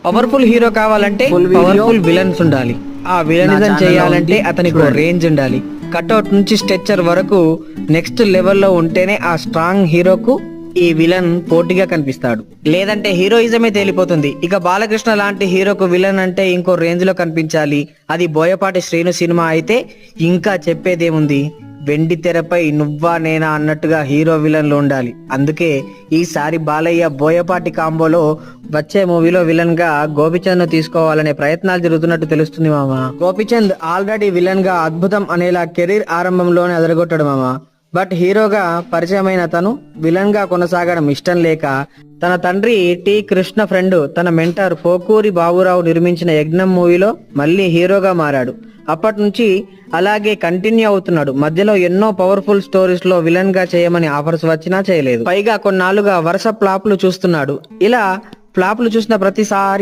Powerful hero కావాలంటే powerful villains ఉండాలి. ఆ విలనిజం చేయాలంటే అతనికి రేంజ్ ఉండాలి. కట్అవుట్ నుంచి స్ట్రెచ్చర్ వరకు నెక్స్ట్ లెవెల్లో ఉంటేనే ఆ స్ట్రాంగ్ హీరోకు ఈ విలన్ పోటీగా కనిపిస్తాడు. లేదంటే హీరోయిజమే తేలిపోతుంది. ఇక బాలకృష్ణ లాంటి హీరోకు విలన్ అంటే ఇంకో రేంజ్ లో కనిపించాలి. అది బోయపాటి శ్రీను సినిమా అయితే ఇంకా చెప్పేదేముంది. వెండి తెరపై నువ్వా నేనా అన్నట్టుగా హీరో విలన్లు ఉండాలి. అందుకే ఈసారి బాలయ్య బోయపాటి కాంబోలో వచ్చే మూవీలో విలన్ గా గోపిచంద్ ను తీసుకోవాలనే ప్రయత్నాలు జరుగుతున్నట్టు తెలుస్తుంది మామ. గోపిచంద్ ఆల్రెడీ విలన్ గా అద్భుతం అనేలా కెరీర్ ఆరంభంలోనే అదరగొట్టాడు మామ. బట్ హీరోగా పరిచయమైన తను విలన్ గా కొనసాగడం ఇష్టం లేక తన తండ్రి టి కృష్ణ ఫ్రెండ్ తన మెంటర్ పోకూరి బాబురావు నిర్మించిన యజ్ఞం మూవీలో మళ్ళీ హీరోగా మారాడు. అప్పటి నుంచి అలాగే కంటిన్యూ అవుతున్నాడు. మధ్యలో ఎన్నో పవర్ఫుల్ స్టోరీస్ లో విలన్ గా చేయమని ఆఫర్స్ వచ్చినా చేయలేదు. పైగా కొన్నాళ్ళుగా వరుస ఫ్లాప్లు చూస్తున్నాడు. ఇలా ఫ్లాప్లు చూసిన ప్రతిసారి